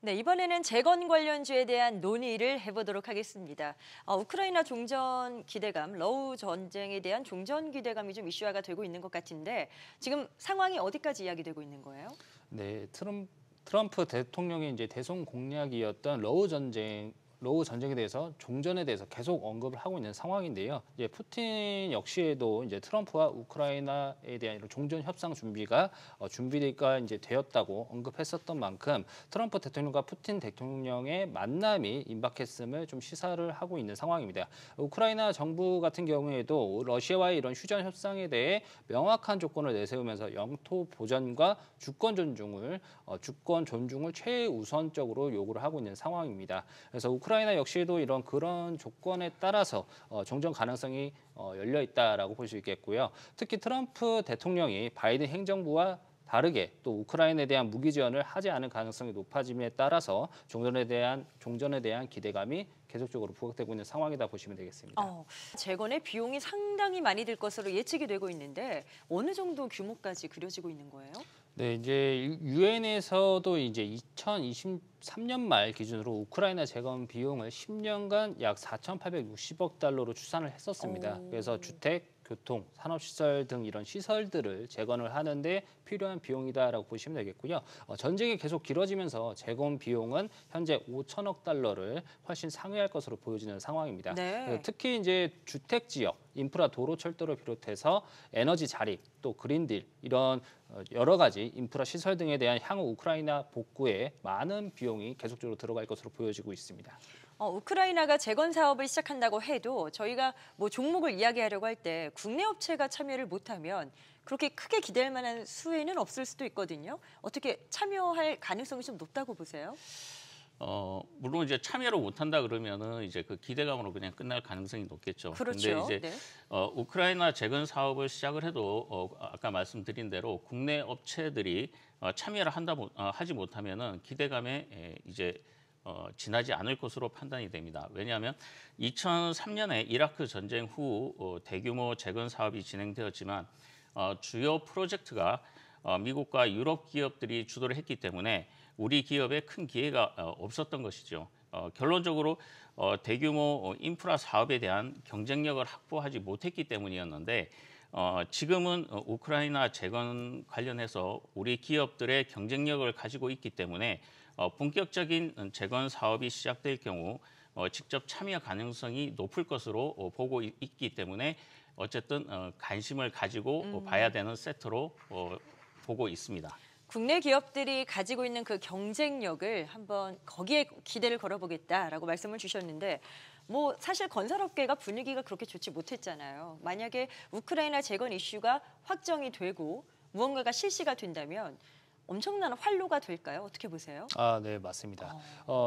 네, 이번에는 재건 관련주에 대한 논의를 해보도록 하겠습니다. 우크라이나 종전 기대감, 러우 전쟁에 대한 종전 기대감이 좀 이슈화가 되고 있는 것 같은데 지금 상황이 어디까지 이야기되고 있는 거예요? 네, 트럼프 대통령의 이제 대선 공약이었던 러우 전쟁에 대해서 종전에 대해서 계속 언급을 하고 있는 상황인데요. 이제 푸틴 역시에도 이제 트럼프와 우크라이나에 대한 이런 종전 협상 준비가 이제 되었다고 언급했었던 만큼 트럼프 대통령과 푸틴 대통령의 만남이 임박했음을 좀 시사를 하고 있는 상황입니다. 우크라이나 정부 같은 경우에도 러시아와의 이런 휴전 협상에 대해 명확한 조건을 내세우면서 영토 보전과 주권 존중을 최우선적으로 요구를 하고 있는 상황입니다. 그래서 우크라이나 역시도 그런 조건에 따라서 종전 가능성이 열려 있다라고 볼 수 있겠고요. 특히 트럼프 대통령이 바이든 행정부와 다르게 또 우크라이나에 대한 무기 지원을 하지 않을 가능성이 높아짐에 따라서 종전에 대한 기대감이 계속적으로 부각되고 있는 상황이다 보시면 되겠습니다. 재건의 비용이 상당히 많이 들 것으로 예측이 되고 있는데 어느 정도 규모까지 그려지고 있는 거예요? 네, 이제 유엔에서도 이제 2023년 말 기준으로 우크라이나 재건 비용을 10년간 약 4,860억 달러로 추산을 했었습니다. 그래서 주택, 교통, 산업시설 등 이런 시설들을 재건을 하는데 필요한 비용이다라고 보시면 되겠고요. 전쟁이 계속 길어지면서 재건 비용은 현재 5천억 달러를 훨씬 상회할 것으로 보여지는 상황입니다. 네. 특히 이제 주택 지역, 인프라, 도로, 철도를 비롯해서 에너지 자립, 또 그린딜 이런 여러 가지 인프라 시설 등에 대한 향후 우크라이나 복구에 많은 비용이 계속적으로 들어갈 것으로 보여지고 있습니다. 우크라이나가 재건 사업을 시작한다고 해도 저희가 뭐 종목을 이야기하려고 할 때 국내 업체가 참여를 못하면 그렇게 크게 기대할 만한 수혜는 없을 수도 있거든요. 어떻게 참여할 가능성이 좀 높다고 보세요? 물론 이제 참여를 못한다 그러면은 이제 그 기대감으로 그냥 끝날 가능성이 높겠죠. 그렇죠. 근데 이제 네. 우크라이나 재건 사업을 시작을 해도 아까 말씀드린 대로 국내 업체들이 참여를 하지 못하면은 기대감에 이제 지나지 않을 것으로 판단이 됩니다. 왜냐하면 2003년에 이라크 전쟁 후 대규모 재건 사업이 진행되었지만 주요 프로젝트가 미국과 유럽 기업들이 주도를 했기 때문에 우리 기업에 큰 기회가 없었던 것이죠. 결론적으로 대규모 인프라 사업에 대한 경쟁력을 확보하지 못했기 때문이었는데 지금은 우크라이나 재건 관련해서 우리 기업들의 경쟁력을 가지고 있기 때문에 본격적인 재건 사업이 시작될 경우 직접 참여 가능성이 높을 것으로 보고 있기 때문에 어쨌든 관심을 가지고 봐야 되는 세트로 보고 있습니다. 국내 기업들이 가지고 있는 그 경쟁력을 한번 거기에 기대를 걸어보겠다라고 말씀을 주셨는데 뭐 사실 건설업계가 분위기가 그렇게 좋지 못했잖아요. 만약에 우크라이나 재건 이슈가 확정이 되고 무언가가 실시가 된다면 엄청난 활로가 될까요? 어떻게 보세요? 네, 맞습니다.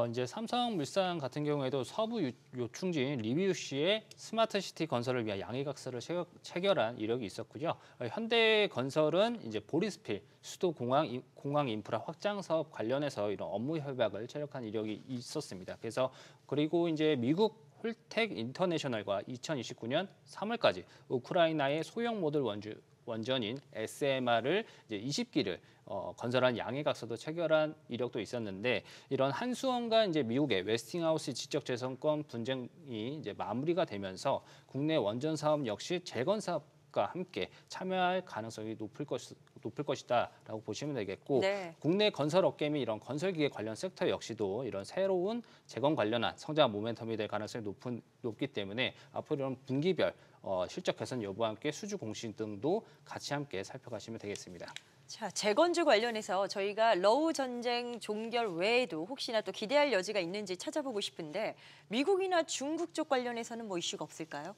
이제 삼성물산 같은 경우에도 서부 요충지인 리비우시에 스마트시티 건설을 위한 양해각서를 체결한 이력이 있었고요. 현대건설은 이제 보리스필 수도 공항 인프라 확장 사업 관련해서 이런 업무 협약을 체력한 이력이 있었습니다. 그리고 이제 미국 홀텍 인터내셔널과 2029년 3월까지 우크라이나의 소형 모듈 원전인 SMR을 이제 20기를 건설한 양해각서도 체결한 이력도 있었는데 이런 한수원과 이제 미국의 웨스팅하우스 지적재산권 분쟁이 이제 마무리가 되면서 국내 원전 사업 역시 재건 사업과 함께 참여할 가능성이 높을 것이다라고 보시면 되겠고 네. 국내 건설 업계 및 이런 건설기계 관련 섹터 역시도 이런 새로운 재건 관련한 성장 모멘텀이 될 가능성이 높기 때문에 앞으로 이런 분기별 실적 개선 여부와 함께 수주 공시 등도 같이 함께 살펴가시면 되겠습니다. 자, 재건주 관련해서 저희가 러우 전쟁 종결 외에도 혹시나 또 기대할 여지가 있는지 찾아보고 싶은데 미국이나 중국 쪽 관련해서는 뭐 이슈가 없을까요?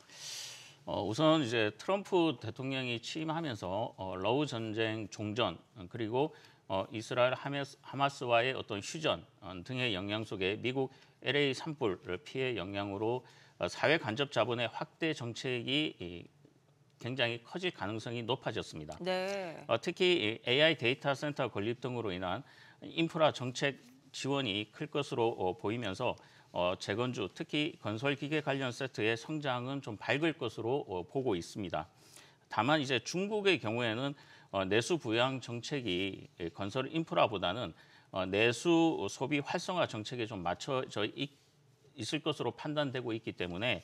우선 이제 트럼프 대통령이 취임하면서 러우 전쟁 종전 그리고 이스라엘 하마스와의 어떤 휴전 등의 영향 속에 미국 LA 산불 피해 영향으로 사회 간접 자본의 확대 정책이 굉장히 커질 가능성이 높아졌습니다. 네. 특히 AI 데이터 센터 건립 등으로 인한 인프라 정책 지원이 클 것으로 보이면서 재건주, 특히 건설기계 관련 세트의 성장은 좀 밝을 것으로 보고 있습니다. 다만 이제 중국의 경우에는 내수 부양 정책이 건설 인프라보다는 내수 소비 활성화 정책에 좀 맞춰져 있을 것으로 판단되고 있기 때문에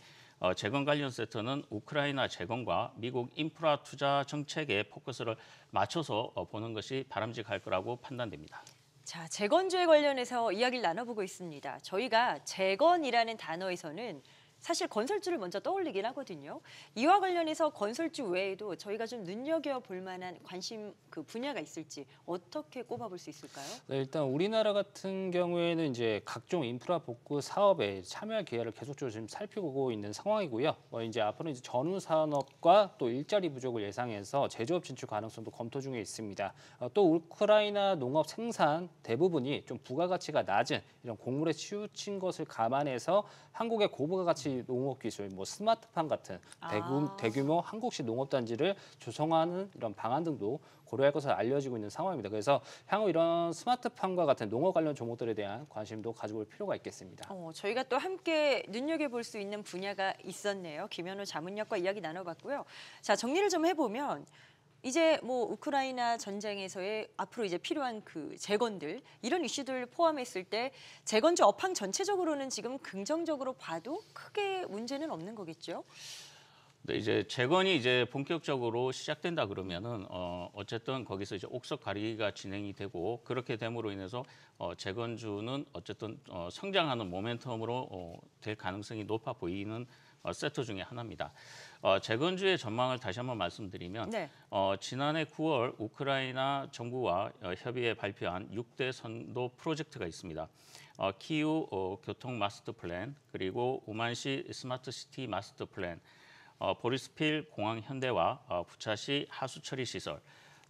재건 관련 섹터는 우크라이나 재건과 미국 인프라 투자 정책에 포커스를 맞춰서 보는 것이 바람직할 거라고 판단됩니다. 자, 재건주에 관련해서 이야기를 나눠보고 있습니다. 저희가 재건이라는 단어에서는 사실 건설주를 먼저 떠올리긴 하거든요. 이와 관련해서 건설주 외에도 저희가 좀 눈여겨볼 만한 관심 그 분야가 있을지 어떻게 꼽아볼 수 있을까요? 네, 일단 우리나라 같은 경우에는 이제 각종 인프라 복구 사업에 참여할 기회를 계속적으로 지금 살피고 있는 상황이고요. 이제 앞으로 이제 전후 산업과 또 일자리 부족을 예상해서 제조업 진출 가능성도 검토 중에 있습니다. 또 우크라이나 농업 생산 대부분이 좀 부가가치가 낮은 이런 곡물에 치우친 것을 감안해서 한국의 고부가가치 농업 기술, 뭐 스마트팜 같은 대규모 한국식 농업 단지를 조성하는 이런 방안 등도 고려할 것으로 알려지고 있는 상황입니다. 그래서 향후 이런 스마트팜과 같은 농업 관련 종목들에 대한 관심도 가지고 올 필요가 있겠습니다. 저희가 또 함께 눈여겨볼 수 있는 분야가 있었네요. 김현우 자문역과 이야기 나눠봤고요. 자, 정리를 좀 해보면 이제 뭐 우크라이나 전쟁에서의 앞으로 이제 필요한 그 재건들 이런 이슈들 포함했을 때 재건주 업황 전체적으로는 지금 긍정적으로 봐도 크게 문제는 없는 거겠죠? 네, 이제 재건이 이제 본격적으로 시작된다 그러면은 어쨌든 거기서 이제 옥석 가리기가 진행이 되고 그렇게 됨으로 인해서 재건주는 어쨌든 성장하는 모멘텀으로 될 가능성이 높아 보이는 섹터 중에 하나입니다. 재건주의 전망을 다시 한번 말씀드리면 네. 지난해 9월 우크라이나 정부와 협의해 발표한 6대 선도 프로젝트가 있습니다. 키우 교통 마스터 플랜, 그리고 우만시 스마트 시티 마스터 플랜, 보리스필 공항 현대화, 부차시 하수 처리 시설,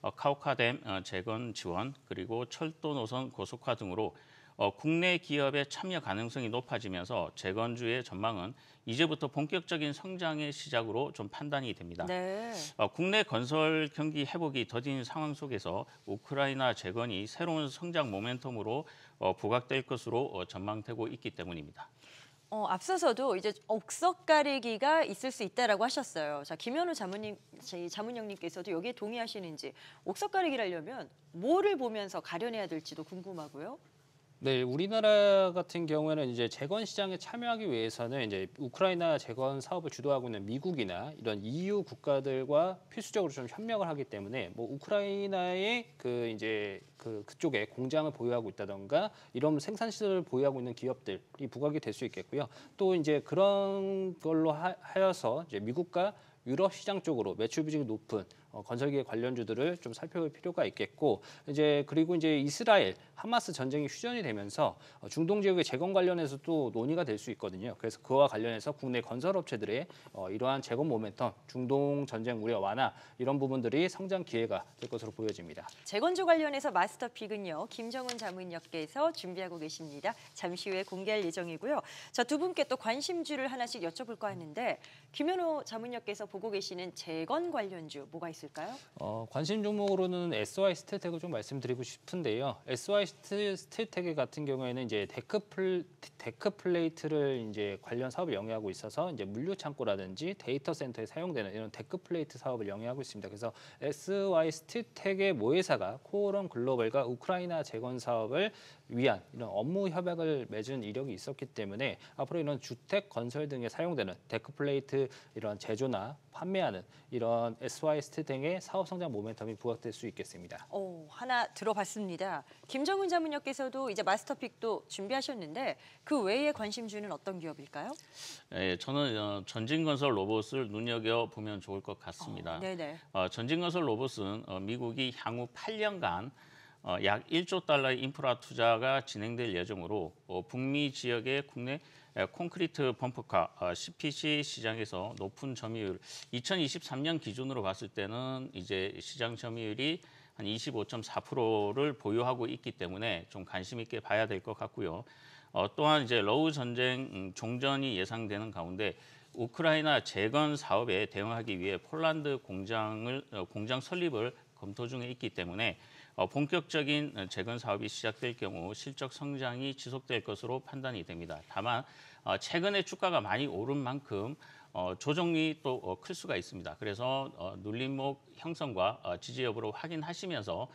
카오카댐 재건 지원, 그리고 철도 노선 고속화 등으로 국내 기업의 참여 가능성이 높아지면서 재건주의 전망은 이제부터 본격적인 성장의 시작으로 좀 판단이 됩니다. 네. 국내 건설 경기 회복이 더딘 상황 속에서 우크라이나 재건이 새로운 성장 모멘텀으로 부각될 것으로 전망되고 있기 때문입니다. 앞서서도 이제 옥석 가리기가 있을 수 있다라고 하셨어요. 자, 김현우 자문역님께서도 여기에 동의하시는지 옥석 가리기를 하려면 뭐를 보면서 가려내야 될지도 궁금하고요. 네, 우리나라 같은 경우에는 이제 재건 시장에 참여하기 위해서는 이제 우크라이나 재건 사업을 주도하고 있는 미국이나 이런 EU 국가들과 필수적으로 좀 협력을 하기 때문에 뭐 우크라이나의 그 이제 그쪽에 공장을 보유하고 있다던가 이런 생산 시설을 보유하고 있는 기업들이 부각이 될 수 있겠고요. 또 이제 그런 걸로 하여서 이제 미국과 유럽 시장 쪽으로 매출 비중이 높은 건설기계 관련주들을 좀 살펴볼 필요가 있겠고 그리고 이제 이스라엘 하마스 전쟁이 휴전이 되면서 중동 지역의 재건 관련해서도 논의가 될 수 있거든요. 그래서 그와 관련해서 국내 건설업체들의 이러한 재건 모멘텀, 중동 전쟁 우려 완화 이런 부분들이 성장 기회가 될 것으로 보여집니다. 재건주 관련해서 마스터픽은요. 김정은 자문역께서 준비하고 계십니다. 잠시 후에 공개할 예정이고요. 자, 두 분께 또 관심주를 하나씩 여쭤볼까 하는데 김현우 자문역께서 보고 계시는 재건 관련주 뭐가 있을까요? 관심 종목으로는 SY 스틸텍을 좀 말씀드리고 싶은데요. SY 스틸텍 같은 경우에는 이제 데크 플레이트를 이제 관련 사업을 영위하고 있어서 이제 물류 창고라든지 데이터 센터에 사용되는 이런 데크 플레이트 사업을 영위하고 있습니다. 그래서 SY 스틸텍의 모회사가 코오런 글로벌과 우크라이나 재건 사업을 위한 이런 업무 협약을 맺은 이력이 있었기 때문에 앞으로 이런 주택 건설 등에 사용되는 데크 플레이트 이런 제조나 판매하는 이런 SY 스틸텍의 사업 성장 모멘텀이 부각될 수 있겠습니다. 하나 들어봤습니다. 김정은 자문역께서도 이제 마스터픽도 준비하셨는데 그 외에 관심주는 어떤 기업일까요? 네, 저는 전진건설 로봇을 눈여겨보면 좋을 것 같습니다. 네네. 전진건설 로봇은 미국이 향후 8년간 약 1조 달러의 인프라 투자가 진행될 예정으로 북미 지역의 국내 콘크리트 펌프카 CPC 시장에서 높은 점유율 2023년 기준으로 봤을 때는 이제 시장 점유율이 한 25.4%를 보유하고 있기 때문에 좀 관심 있게 봐야 될 것 같고요. 또한 이제 러우 전쟁 종전이 예상되는 가운데 우크라이나 재건 사업에 대응하기 위해 폴란드 공장 설립을 검토 중에 있기 때문에 본격적인 재건 사업이 시작될 경우 실적 성장이 지속될 것으로 판단이 됩니다. 다만 최근에 주가가 많이 오른 만큼 조정이 또 클 수가 있습니다. 그래서 눌림목 형성과 지지 여부를 확인하시면서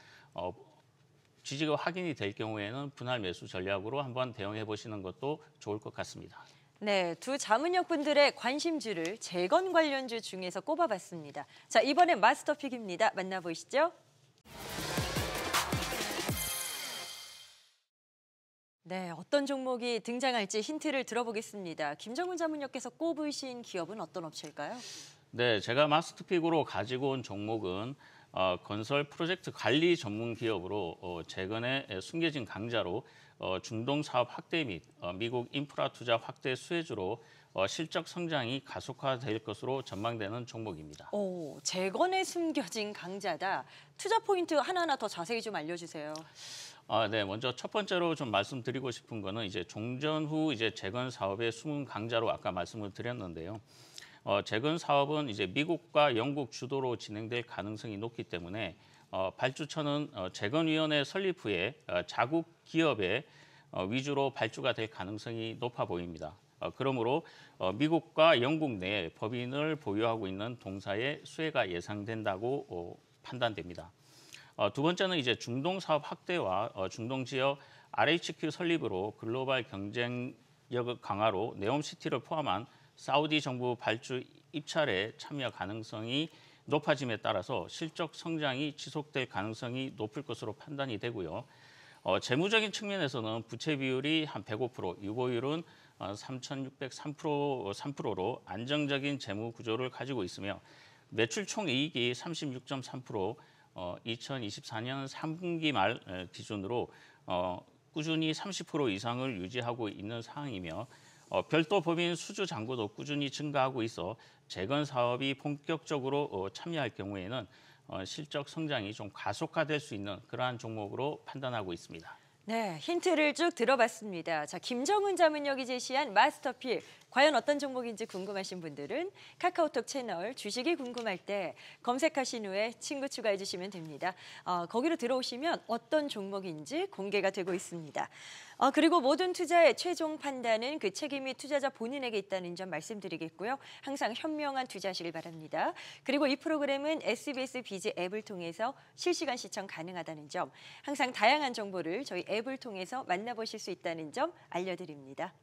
지지가 확인이 될 경우에는 분할 매수 전략으로 한번 대응해 보시는 것도 좋을 것 같습니다. 네, 두 자문역 분들의 관심주를 재건 관련주 중에서 꼽아봤습니다. 자, 이번엔 마스터픽입니다. 만나보시죠. 네, 어떤 종목이 등장할지 힌트를 들어보겠습니다. 김정훈 자문역께서 꼽으신 기업은 어떤 업체일까요? 네, 제가 마스터픽으로 가지고 온 종목은 건설 프로젝트 관리 전문 기업으로 최근에 숨겨진 강자로 중동 사업 확대 및 미국 인프라 투자 확대 수혜주로 실적 성장이 가속화될 것으로 전망되는 종목입니다. 오, 재건에 숨겨진 강자다. 투자 포인트 하나하나 더 자세히 좀 알려주세요. 네, 먼저 첫 번째로 좀 말씀드리고 싶은 거는 이제 종전 후 이제 재건 사업의 숨은 강자로 아까 말씀을 드렸는데요. 재건 사업은 이제 미국과 영국 주도로 진행될 가능성이 높기 때문에 발주처는 재건위원회 설립 후에 자국 기업의 위주로 발주가 될 가능성이 높아 보입니다. 그러므로 미국과 영국 내 법인을 보유하고 있는 동사의 수혜가 예상된다고 판단됩니다. 두 번째는 이제 중동 사업 확대와 중동 지역 RHQ 설립으로 글로벌 경쟁력 강화로 네옴시티를 포함한 사우디 정부 발주 입찰에 참여 가능성이 높아짐에 따라서 실적 성장이 지속될 가능성이 높을 것으로 판단이 되고요. 재무적인 측면에서는 부채 비율이 한 105%, 유보율은 3,603%로 안정적인 재무 구조를 가지고 있으며 매출 총이익이 36.3%, 2024년 3분기 말 기준으로 꾸준히 30% 이상을 유지하고 있는 상황이며 별도 법인 수주 잔고도 꾸준히 증가하고 있어 재건 사업이 본격적으로 참여할 경우에는 실적 성장이 좀 가속화될 수 있는 그러한 종목으로 판단하고 있습니다. 네, 힌트를 쭉 들어봤습니다. 자, 김정훈 자문역이 제시한 마스터픽. 과연 어떤 종목인지 궁금하신 분들은 카카오톡 채널 주식이 궁금할 때 검색하신 후에 친구 추가해 주시면 됩니다. 거기로 들어오시면 어떤 종목인지 공개가 되고 있습니다. 그리고 모든 투자의 최종 판단은 그 책임이 투자자 본인에게 있다는 점 말씀드리겠고요. 항상 현명한 투자하시길 바랍니다. 그리고 이 프로그램은 SBS 비즈 앱을 통해서 실시간 시청 가능하다는 점, 항상 다양한 정보를 저희 앱을 통해서 만나보실 수 있다는 점 알려드립니다.